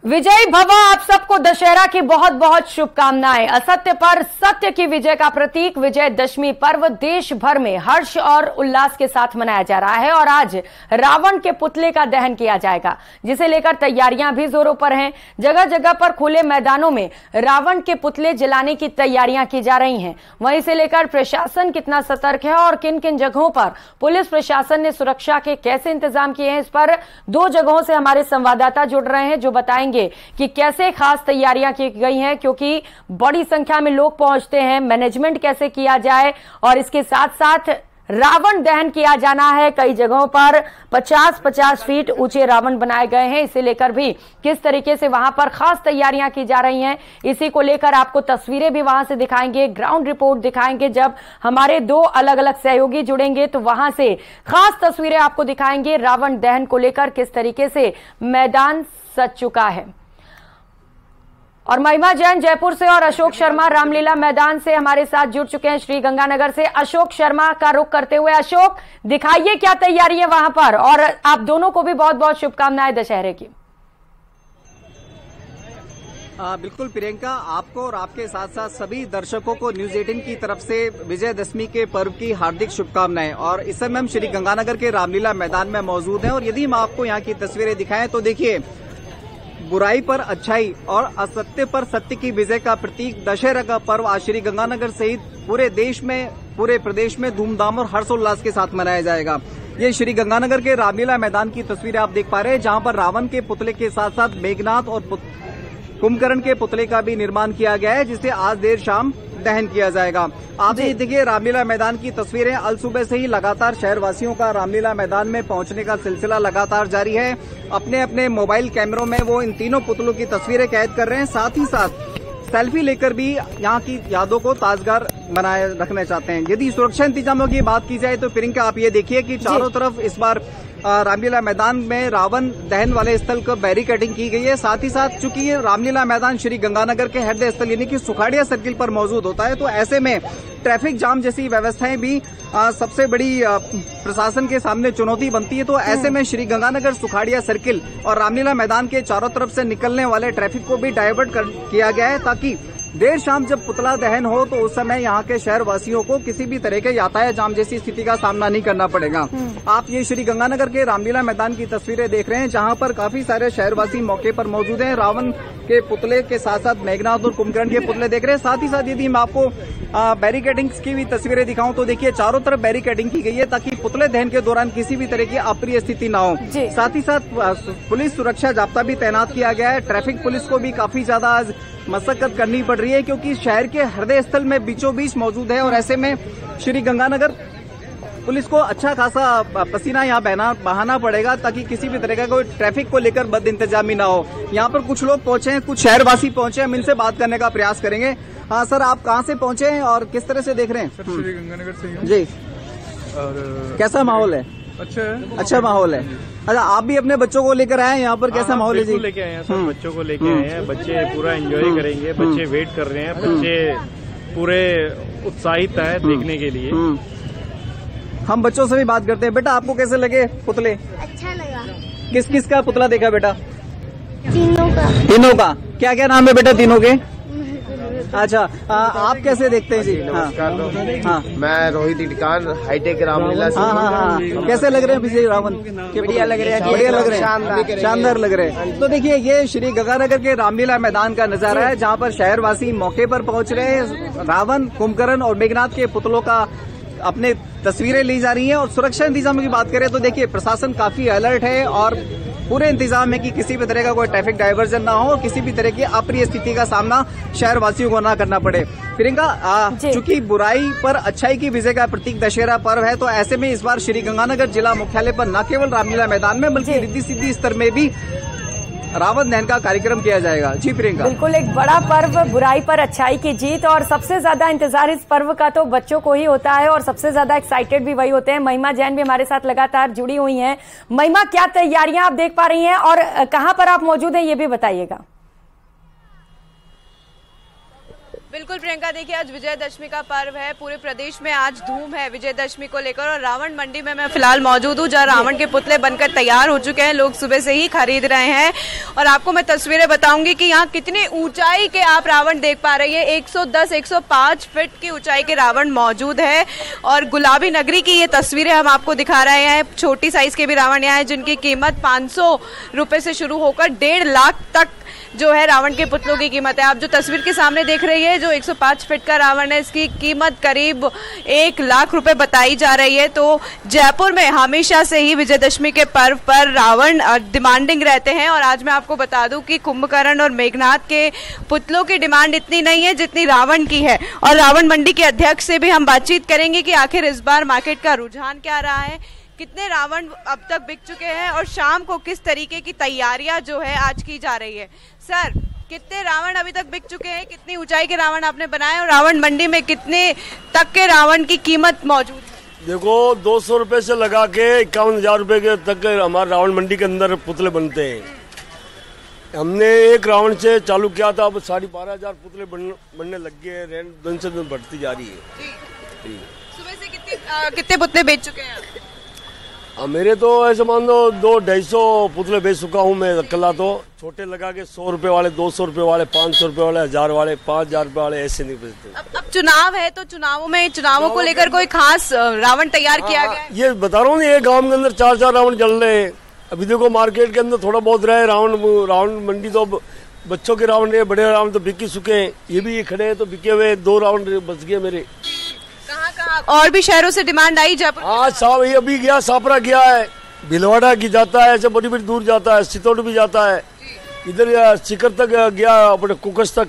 विजयी भव। आप सबको दशहरा की बहुत बहुत शुभकामनाएं। असत्य पर सत्य की विजय का प्रतीक विजयदशमी पर्व देश भर में हर्ष और उल्लास के साथ मनाया जा रहा है और आज रावण के पुतले का दहन किया जाएगा, जिसे लेकर तैयारियां भी जोरों पर हैं। जगह जगह पर खुले मैदानों में रावण के पुतले जलाने की तैयारियां की जा रही हैं। वहीं से लेकर प्रशासन कितना सतर्क है और किन किन जगहों पर पुलिस प्रशासन ने सुरक्षा के कैसे इंतजाम किए हैं, इस पर दो जगहों से हमारे संवाददाता जुड़ रहे हैं जो बताएंगे कि कैसे खास तैयारियां की गई हैं, क्योंकि बड़ी संख्या में लोग पहुंचते हैं। मैनेजमेंट कैसे किया जाए और इसके साथ साथ रावण दहन किया जाना है। कई जगहों पर 50-50 फीट ऊंचे रावण बनाए गए हैं। इसे लेकर भी किस तरीके से वहां पर खास तैयारियां की जा रही हैं, इसी को लेकर आपको तस्वीरें भी वहां से दिखाएंगे, ग्राउंड रिपोर्ट दिखाएंगे। जब हमारे दो अलग अलग सहयोगी जुड़ेंगे तो वहां से खास तस्वीरें आपको दिखाएंगे रावण दहन को लेकर किस तरीके से मैदान सज चुका है। और महिमा जैन जयपुर से और अशोक शर्मा रामलीला मैदान से हमारे साथ जुड़ चुके हैं श्री गंगानगर से। अशोक शर्मा का रुख करते हुए, अशोक दिखाइए क्या तैयारी है वहां पर, और आप दोनों को भी बहुत बहुत शुभकामनाएं दशहरे की। बिल्कुल प्रियंका, आपको और आपके साथ साथ सभी दर्शकों को न्यूज 18 की तरफ से विजयदशमी के पर्व की हार्दिक शुभकामनाएं। और इस समय हम श्री गंगानगर के रामलीला मैदान में मौजूद हैं और यदि हम आपको यहाँ की तस्वीरें दिखाएं तो देखिए, बुराई पर अच्छाई और असत्य पर सत्य की विजय का प्रतीक दशहरा का पर्व आज श्री गंगानगर सहित पूरे देश में, पूरे प्रदेश में धूमधाम और हर्षोल्लास के साथ मनाया जाएगा। ये श्री गंगानगर के रामलीला मैदान की तस्वीरें आप देख पा रहे हैं, जहां पर रावण के पुतले के साथ साथ मेघनाथ और कुंभकर्ण के पुतले का भी निर्माण किया गया है, जिसे आज देर शाम दहन किया जाएगा। आप ये देखिए रामलीला मैदान की तस्वीरें। अल सुबह से ही लगातार शहरवासियों का रामलीला मैदान में पहुंचने का सिलसिला लगातार जारी है। अपने अपने मोबाइल कैमरों में वो इन तीनों पुतलों की तस्वीरें कैद कर रहे हैं, साथ ही साथ सेल्फी लेकर भी यहाँ की यादों को ताजगार बनाए रखना चाहते हैं। यदि सुरक्षा इंतजामों की बात की जाए तो प्रियंका आप ये देखिए कि चारों तरफ इस बार रामलीला मैदान में रावण दहन वाले स्थल को बैरिकेडिंग की गई है। साथ ही साथ चूंकि ये रामलीला मैदान श्री गंगानगर के हृदय स्थल यानी कि सुखाड़िया सर्किल पर मौजूद होता है, तो ऐसे में ट्रैफिक जाम जैसी व्यवस्थाएं भी सबसे बड़ी प्रशासन के सामने चुनौती बनती है। तो ऐसे में श्री गंगानगर सुखाड़िया सर्किल और रामलीला मैदान के चारों तरफ से निकलने वाले ट्रैफिक को भी डायवर्ट किया गया है, ताकि देर शाम जब पुतला दहन हो तो उस समय यहाँ के शहर वासियों को किसी भी तरह के यातायात जाम जैसी स्थिति का सामना नहीं करना पड़ेगा। आप ये श्री गंगानगर के रामलीला मैदान की तस्वीरें देख रहे हैं, जहाँ पर काफी सारे शहरवासी मौके पर मौजूद हैं। रावण के पुतले के साथ साथ मेघनाथ और कुंभकर्ण के पुतले देख रहे हैं। साथ ही साथ यदि मैं आपको बैरिकेडिंग की भी तस्वीरें दिखाऊं तो देखिए चारों तरफ बैरिकेडिंग की गई है, ताकि पुतले दहन के दौरान किसी भी तरह की अप्रिय स्थिति न हो। साथ ही साथ पुलिस सुरक्षा जाब्ता भी तैनात किया गया है। ट्रैफिक पुलिस को भी काफी ज्यादा आज मशक्कत करनी पड़ रही है, क्योंकि शहर के हृदय स्थल में बीचों बीच मौजूद है और ऐसे में श्री गंगानगर पुलिस को अच्छा खासा पसीना यहाँ बहाना पड़ेगा, ताकि किसी भी तरह का कोई ट्रैफिक को लेकर बद इंतजामी ना हो। यहाँ पर कुछ लोग पहुंचे हैं, कुछ शहरवासी पहुंचे हैं, हम इनसे बात करने का प्रयास करेंगे। हाँ सर, आप कहाँ से पहुंचे हैं और किस तरह से देख रहे हैं? सर श्री गंगानगर से हूं। जी, और कैसा माहौल है? अच्छा माहौल है। अच्छा, आप भी अपने बच्चों को लेकर आए हैं यहाँ पर, कैसा माहौल है जी? लेके आए हैं सर, बच्चों को लेके आए हैं। बच्चे पूरा एंजॉय करेंगे, बच्चे वेट कर रहे हैं, बच्चे पूरे उत्साहित है देखने के लिए। हम बच्चों से भी बात करते हैं। बेटा, आपको कैसे लगे पुतले? अच्छा लगा। किस किस का पुतला देखा बेटा? तीनों का। क्या क्या नाम है बेटा तीनों के? अच्छा, आप कैसे देखते हैं जी? नमस्कार। हाँ, मैं रोहित इटकान, हाईटेक रामलीला से। हाँ, कैसे लग रहे हैं विजय रावण? बढ़िया लग रहे हैं, बढ़िया लग रहे हैं, शानदार लग रहे हैं। तो देखिए, ये श्री गंगानगर के रामलीला मैदान का नजारा है, जहाँ पर शहरवासी मौके पर पहुंच रहे हैं। रावण, कुंभकर्ण और मेघनाथ के पुतलों का अपने तस्वीरें ली जा रही हैं। और सुरक्षा इंतजाम की बात करें तो देखिए, प्रशासन काफी अलर्ट है और पूरे इंतजाम है कि किसी भी तरह का कोई ट्रैफिक डाइवर्जन ना हो और किसी भी तरह की अप्रिय स्थिति का सामना शहरवासियों को ना करना पड़े। प्रियंका, चूंकि बुराई पर अच्छाई की विजय का प्रतीक दशहरा पर्व है, तो ऐसे में इस बार श्री गंगानगर जिला मुख्यालय पर न केवल रामलीला मैदान में बल्कि रिद्धि सिद्धि स्तर में भी रावण दहन का कार्यक्रम किया जाएगा। जी प्रियंका, बिल्कुल, एक बड़ा पर्व, बुराई पर अच्छाई की जीत। और सबसे ज्यादा इंतजार इस पर्व का तो बच्चों को ही होता है और सबसे ज्यादा एक्साइटेड भी वही होते हैं। महिमा जैन भी हमारे साथ लगातार जुड़ी हुई हैं। महिमा, क्या तैयारियां आप देख पा रही हैं और कहां पर आप मौजूद हैं, ये भी बताइएगा। बिल्कुल प्रियंका, देखिए आज विजयदशमी का पर्व है, पूरे प्रदेश में आज धूम है विजयदशमी को लेकर। और रावण मंडी में मैं फिलहाल मौजूद हूँ जहाँ रावण के पुतले बनकर तैयार हो चुके हैं, लोग सुबह से ही खरीद रहे हैं। और आपको मैं तस्वीरें बताऊंगी कि यहाँ कितनी ऊंचाई के आप रावण देख पा रहे हैं। 110-105 फीट की ऊंचाई के रावण मौजूद है। और गुलाबी नगरी की ये तस्वीरें हम आपको दिखा रहे हैं। छोटी साइज के भी रावण यहाँ है जिनकी कीमत 500 रुपए से शुरू होकर 1.5 लाख तक जो है रावण के पुतलों की कीमत है। आप जो तस्वीर के सामने देख रही है, जो 105 फीट का रावण है, इसकी कीमत करीब 1 लाख रुपए बताई जा रही है। तो जयपुर में हमेशा से ही विजयदशमी के पर्व पर रावण डिमांडिंग रहते हैं। और आज मैं आपको बता दूं कि कुंभकर्ण और मेघनाथ के पुतलों की डिमांड इतनी नहीं है जितनी रावण की है। और रावण मंडी के अध्यक्ष से भी हम बातचीत करेंगे कि आखिर इस बार मार्केट का रुझान क्या रहा है, कितने रावण अब तक बिक चुके हैं और शाम को किस तरीके की तैयारियां जो है आज की जा रही है। सर, कितने रावण अभी तक बिक चुके हैं, कितनी ऊंचाई के रावण आपने बनाए और रावण मंडी में कितने तक के रावण की कीमत मौजूद है? देखो, 200 रुपए से लगा के 51,000 रुपए के तक हमारे रावण मंडी के अंदर पुतले बनते हैं। हमने एक रावण से चालू किया था, अब 12,500 पुतले बनने लग गए। रेंट दिन से दिन बढ़ती जा रही है। सुबह से कितने पुतले बेच चुके हैं? मेरे तो ऐसे मान लो 200-250 पुतले बेच चुका हूँ मैं अकेला। तो छोटे लगा के 100 रुपए वाले, 200 रुपए वाले, 500 रुपए वाले, 1000 वाले, 5000 रुपए वाले, ऐसे नहीं बेचते। अब चुनाव है तो चुनावों को लेकर कोई खास रावण तैयार किया गया है? ये बता रहा हूँ, ये गांव के अंदर 4-4 रावण चल रहे हैं। अभी देखो मार्केट के अंदर थोड़ा बहुत रहे रावण मंडी, तो बच्चों के रावण रहे, बड़े रावण तो बिक ही चुके हैं। ये भी खड़े हैं तो बिके हुए 2 रावण बच गए मेरे। और भी शहरों से डिमांड आई जयपुर? हाँ साहब, ये अभी गया, सापरा गया है, भिलवाड़ा की जाता है, ऐसे बड़ी बड़ी दूर जाता है, सितौड़ भी जाता है, इधर शिखर तक गया, अपने कुकस तक।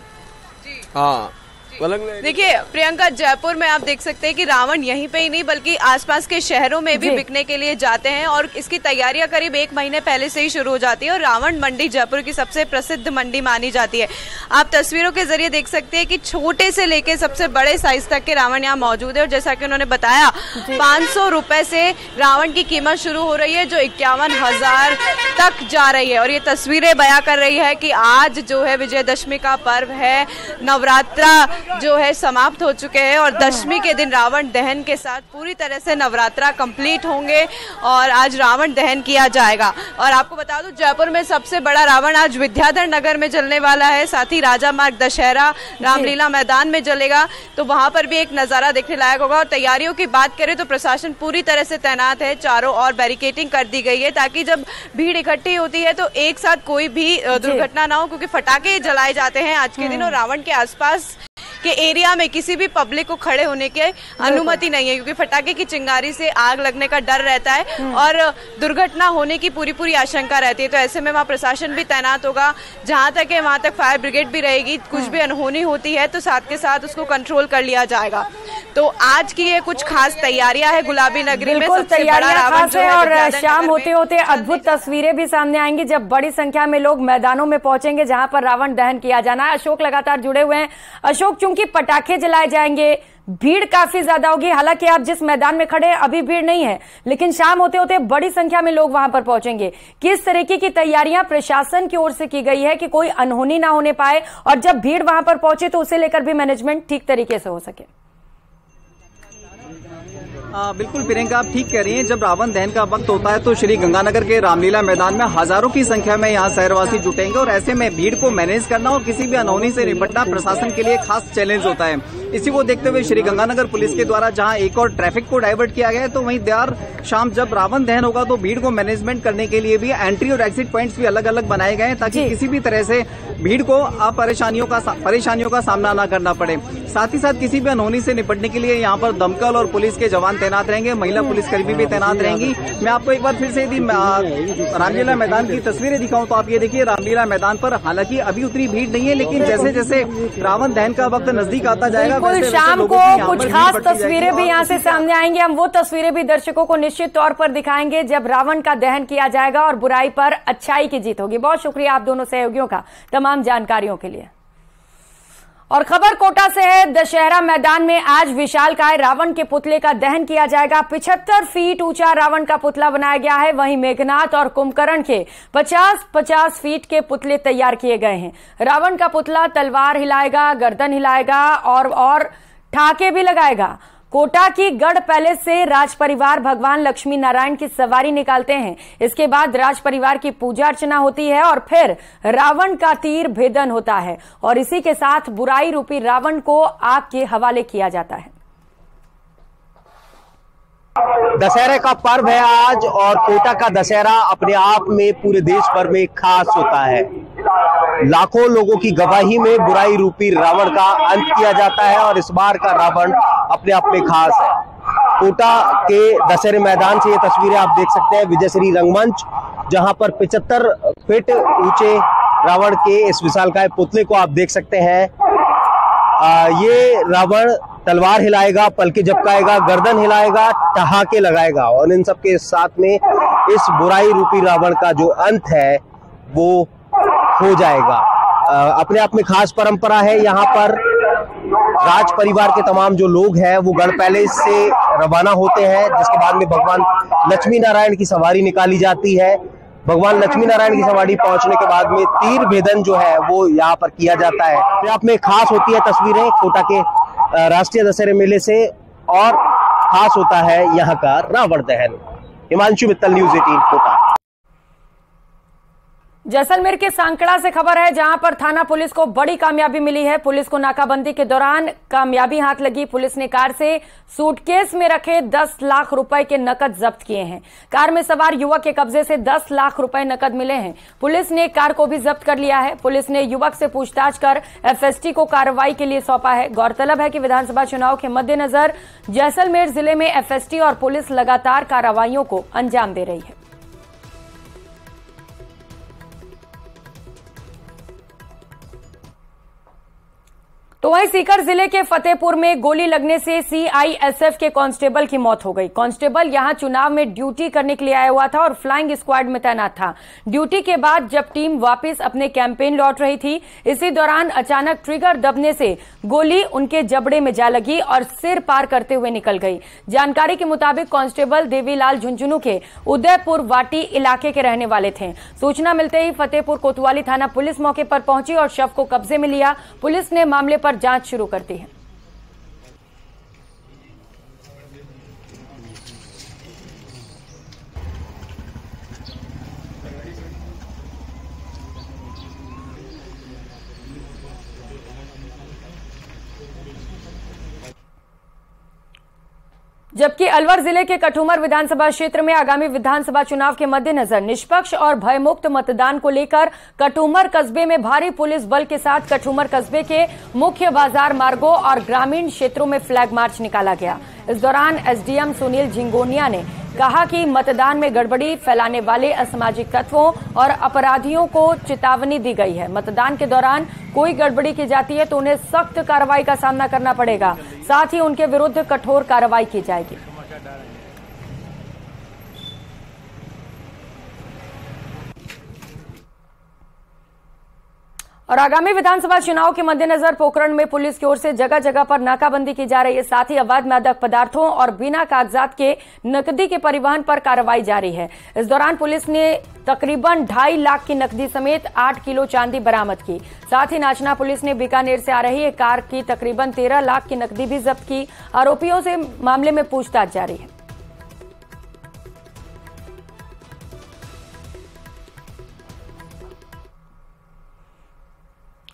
हाँ देखिए प्रियंका, जयपुर में आप देख सकते हैं कि रावण यहीं पे ही नहीं बल्कि आसपास के शहरों में भी बिकने के लिए जाते हैं। और इसकी तैयारियां करीब 1 महीने पहले से ही शुरू हो जाती है। और रावण मंडी जयपुर की सबसे प्रसिद्ध मंडी मानी जाती है। आप तस्वीरों के जरिए देख सकते हैं कि छोटे से लेके सबसे बड़े साइज तक के रावण यहाँ मौजूद है। और जैसा कि उन्होंने बताया, 500 रुपए से रावण की कीमत शुरू हो रही है जो 51,000 तक जा रही है। और ये तस्वीरें बयां कर रही है कि आज जो है विजयदशमी का पर्व है, नवरात्रा जो है समाप्त हो चुके हैं और दशमी के दिन रावण दहन के साथ पूरी तरह से नवरात्रा कंप्लीट होंगे और आज रावण दहन किया जाएगा। और आपको बता दूं, जयपुर में सबसे बड़ा रावण आज विद्याधर नगर में जलने वाला है, साथ ही राजा मार्ग दशहरा रामलीला मैदान में जलेगा, तो वहां पर भी एक नजारा देखने लायक होगा। और तैयारियों की बात करें तो प्रशासन पूरी तरह से तैनात है, चारों ओर बैरिकेडिंग कर दी गई है ताकि जब भीड़ इकट्ठी होती है तो एक साथ कोई भी दुर्घटना ना हो, क्योंकि पटाखे जलाए जाते हैं आज के दिन और रावण के आसपास के एरिया में किसी भी पब्लिक को खड़े होने की अनुमति नहीं है, क्योंकि पटाखे की चिंगारी से आग लगने का डर रहता है और दुर्घटना होने की पूरी आशंका रहती है। तो ऐसे में वहाँ प्रशासन भी तैनात होगा, जहां तक है वहां तक फायर ब्रिगेड भी रहेगी। कुछ भी अनहोनी होती है तो साथ के साथ उसको कंट्रोल कर लिया जाएगा। तो आज की ये कुछ खास तैयारियां है गुलाबी नगरी में, सबसे बड़ा रावण जो है। और शाम होते होते अद्भुत तस्वीरें भी सामने आएंगी जब बड़ी संख्या में लोग मैदानों में पहुंचेंगे जहां पर रावण दहन किया जाना है। अशोक लगातार जुड़े हुए हैं। अशोक, चूंकि पटाखे जलाए जाएंगे, भीड़ काफी ज्यादा होगी। हालांकि आप जिस मैदान में खड़े हैं अभी भीड़ नहीं है, लेकिन शाम होते होते बड़ी संख्या में लोग वहां पर पहुंचेंगे। किस तरीके की तैयारियां प्रशासन की ओर से की गई है कि कोई अनहोनी ना होने पाए और जब भीड़ वहां पर पहुंचे तो उसे लेकर भी मैनेजमेंट ठीक तरीके से हो सके? बिल्कुल प्रियंका, आप ठीक कह रही हैं। जब रावण दहन का वक्त होता है तो श्री गंगानगर के रामलीला मैदान में हजारों की संख्या में यहाँ शहरवासी जुटेंगे और ऐसे में भीड़ को मैनेज करना और किसी भी अनहोनी से निपटना प्रशासन के लिए खास चैलेंज होता है। इसी को देखते हुए श्री गंगानगर पुलिस के द्वारा जहां एक और ट्रैफिक को डाइवर्ट किया गया है, तो वहीं देर शाम जब रावण दहन होगा तो भीड़ को मैनेजमेंट करने के लिए भी एंट्री और एग्जिट पॉइंट्स भी अलग अलग बनाए गए हैं ताकि किसी भी तरह से भीड़ को परेशानियों का सामना न करना पड़े। साथ ही साथ किसी भी अनहोनी से निपटने के लिए यहाँ पर दमकल और पुलिस के जवान तैनात रहेंगे, महिला पुलिसकर्मी भी तैनात रहेंगी। मैं आपको एक बार फिर से यदि रामलीला मैदान की तस्वीरें दिखाऊं तो आप ये देखिए, रामलीला मैदान पर हालांकि अभी उतनी भीड़ नहीं है, लेकिन जैसे जैसे रावण दहन का वक्त नजदीक आता जाएगा बिल्कुल शाम को कुछ खास तस्वीरें भी यहाँ से सामने आएंगी। हम वो तस्वीरें भी दर्शकों को निश्चित तौर पर दिखाएंगे जब रावण का दहन किया जाएगा और बुराई पर अच्छाई की जीत होगी। बहुत शुक्रिया आप दोनों सहयोगियों का तमाम जानकारियों के लिए। और खबर कोटा से है। दशहरा मैदान में आज विशालकाय रावण के पुतले का दहन किया जाएगा। 75 फीट ऊंचा रावण का पुतला बनाया गया है। वहीं मेघनाथ और कुंभकर्ण के 50-50 फीट के पुतले तैयार किए गए हैं। रावण का पुतला तलवार हिलाएगा, गर्दन हिलाएगा और ठाके भी लगाएगा। कोटा की गढ़ पैलेस से राज परिवार भगवान लक्ष्मी नारायण की सवारी निकालते हैं। इसके बाद राज परिवार की पूजा अर्चना होती है और फिर रावण का तीर भेदन होता है और इसी के साथ बुराई रूपी रावण को आग के हवाले किया जाता है। दशहरे का पर्व है आज और कोटा का दशहरा अपने आप में पूरे देश भर में खास होता है। लाखों लोगों की गवाही में बुराई रूपी रावण का अंत किया जाता है और इस बार का रावण अपने आप में खास है। कोटा के दशहरे मैदान से ये तस्वीरें आप देख सकते हैं, विजयश्री रंगमंच, जहां पर 75 फीट ऊंचे रावण के इस विशालकाय पुतले को आप देख सकते हैं। ये रावण तलवार हिलाएगा, पलके झपकाएगा, गर्दन हिलाएगा, ठहाके लगाएगा और इन सब के साथ में इस बुराई रूपी रावण का जो अंत है वो हो जाएगा। अपने आप में खास परंपरा है। यहाँ पर राज परिवार के तमाम जो लोग हैं वो गढ़ पैलेस से रवाना होते हैं, जिसके बाद में भगवान लक्ष्मी नारायण की सवारी निकाली जाती है। भगवान लक्ष्मी नारायण की सवारी पहुंचने के बाद में तीर भेदन जो है वो यहाँ पर किया जाता है। अपने आप में खास होती है तस्वीरें कोटा के राष्ट्रीय दशहरे मेले से और खास होता है यहाँ का रावण दहन। हिमांशु मित्तल, न्यूज़ 18 कोटा। जैसलमेर के सांकड़ा से खबर है, जहां पर थाना पुलिस को बड़ी कामयाबी मिली है। पुलिस को नाकाबंदी के दौरान कामयाबी हाथ लगी। पुलिस ने कार से सूटकेस में रखे 10 लाख रुपए के नकद जब्त किए हैं। कार में सवार युवक के कब्जे से 10 लाख रुपए नकद मिले हैं। पुलिस ने कार को भी जब्त कर लिया है। पुलिस ने युवक से पूछताछ कर एफएसटी को कार्रवाई के लिए सौंपा है। गौरतलब है कि विधानसभा चुनाव के मद्देनजर जैसलमेर जिले में एफएसटी और पुलिस लगातार कार्रवाइयों को अंजाम दे रही है। तो वहीं सीकर जिले के फतेहपुर में गोली लगने से सीआईएसएफ के कांस्टेबल की मौत हो गई। कांस्टेबल यहां चुनाव में ड्यूटी करने के लिए आया हुआ था और फ्लाइंग स्क्वाड में तैनात था। ड्यूटी के बाद जब टीम वापस अपने कैंपेन लौट रही थी, इसी दौरान अचानक ट्रिगर दबने से गोली उनके जबड़े में जा लगी और सिर पार करते हुए निकल गई। जानकारी के मुताबिक कांस्टेबल देवीलाल झुंझुनू के उदयपुर वाटी इलाके के रहने वाले थे। सूचना मिलते ही फतेहपुर कोतवाली थाना पुलिस मौके पर पहुंची और शव को कब्जे में लिया। पुलिस ने मामले पर जांच शुरू कर दी है। जबकि अलवर जिले के कठूमर विधानसभा क्षेत्र में आगामी विधानसभा चुनाव के मद्देनजर निष्पक्ष और भयमुक्त मतदान को लेकर कठूमर कस्बे में भारी पुलिस बल के साथ कठूमर कस्बे के मुख्य बाजार मार्गों और ग्रामीण क्षेत्रों में फ्लैग मार्च निकाला गया। इस दौरान एसडीएम सुनील झिंगोनिया ने कहा कि मतदान में गड़बड़ी फैलाने वाले असामाजिक तत्वों और अपराधियों को चेतावनी दी गई है। मतदान के दौरान कोई गड़बड़ी की जाती है तो उन्हें सख्त कार्रवाई का सामना करना पड़ेगा। साथ ही उनके विरुद्ध कठोर कार्रवाई की जाएगी। और आगामी विधानसभा चुनाव के मद्देनजर पोखरण में पुलिस की ओर से जगह जगह पर नाकाबंदी की जा रही है। साथ ही अवैध मादक पदार्थों और बिना कागजात के नकदी के परिवहन पर कार्रवाई जारी है। इस दौरान पुलिस ने तकरीबन 2.5 लाख की नकदी समेत 8 किलो चांदी बरामद की। साथ ही नाचना पुलिस ने बीकानेर से आ रही एक कार की तकरीबन 13 लाख की नकदी भी जब्त की। आरोपियों से मामले में पूछताछ जारी है।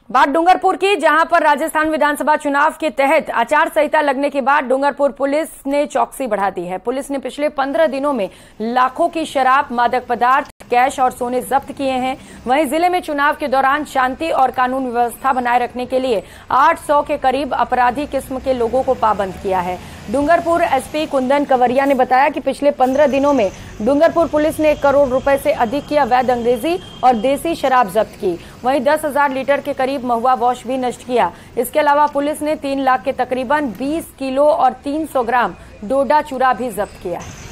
बात डूंगरपुर की, जहां पर राजस्थान विधानसभा चुनाव के तहत आचार संहिता लगने के बाद डूंगरपुर पुलिस ने चौकसी बढ़ा दी है। पुलिस ने पिछले 15 दिनों में लाखों की शराब, मादक पदार्थ, कैश और सोने जब्त किए हैं। वहीं जिले में चुनाव के दौरान शांति और कानून व्यवस्था बनाए रखने के लिए 800 के करीब अपराधी किस्म के लोगों को पाबंद किया है। डूंगरपुर एसपी कुंदन कंवरिया ने बताया कि पिछले 15 दिनों में डूंगरपुर पुलिस ने 1 करोड़ रुपए से अधिक की अवैध अंग्रेजी और देसी शराब जब्त की। वहीं 10,000 लीटर के करीब महुआ वॉश भी नष्ट किया। इसके अलावा पुलिस ने 3 लाख के तकरीबन 20 किलो और 300 ग्राम डोडा चूरा भी जब्त किया है।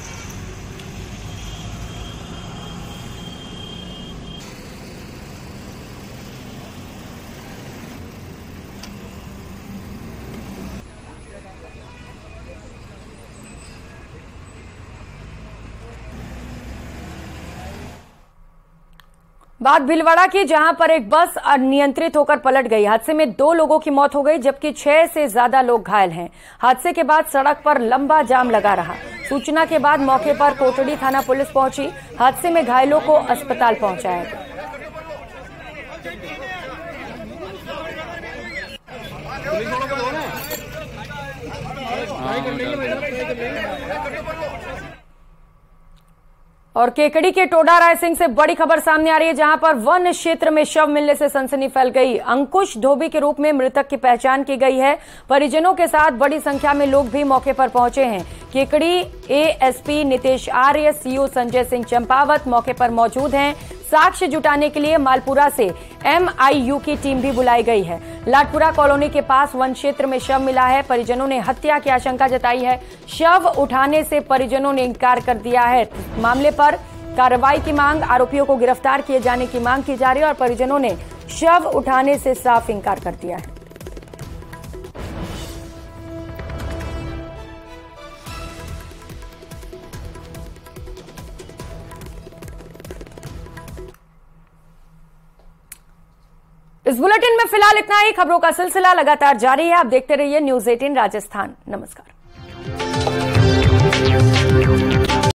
बात भीलवाड़ा की, जहां पर एक बस अनियंत्रित होकर पलट गई। हादसे में 2 लोगों की मौत हो गई, जबकि 6 से ज्यादा लोग घायल हैं। हादसे के बाद सड़क पर लंबा जाम लगा रहा। सूचना के बाद मौके पर कोटड़ी थाना पुलिस पहुंची। हादसे में घायलों को अस्पताल पहुंचाया गया। और केकड़ी के टोडा रायसिंह से बड़ी खबर सामने आ रही है, जहां पर वन क्षेत्र में शव मिलने से सनसनी फैल गई। अंकुश धोबी के रूप में मृतक की पहचान की गई है। परिजनों के साथ बड़ी संख्या में लोग भी मौके पर पहुंचे हैं। केकड़ी एएसपी नितेश आर्य, सीओ संजय सिंह चंपावत मौके पर मौजूद हैं। साक्ष्य जुटाने के लिए मालपुरा से MIU की टीम भी बुलाई गई है। लाटपुरा कॉलोनी के पास वन क्षेत्र में शव मिला है। परिजनों ने हत्या की आशंका जताई है। शव उठाने से परिजनों ने इनकार कर दिया है। मामले पर कार्रवाई की मांग, आरोपियों को गिरफ्तार किए जाने की मांग की जा रही है और परिजनों ने शव उठाने से साफ इनकार कर दिया है। इस बुलेटिन में फिलहाल इतना ही। खबरों का सिलसिला लगातार जारी है। आप देखते रहिए न्यूज़ 18 राजस्थान। नमस्कार।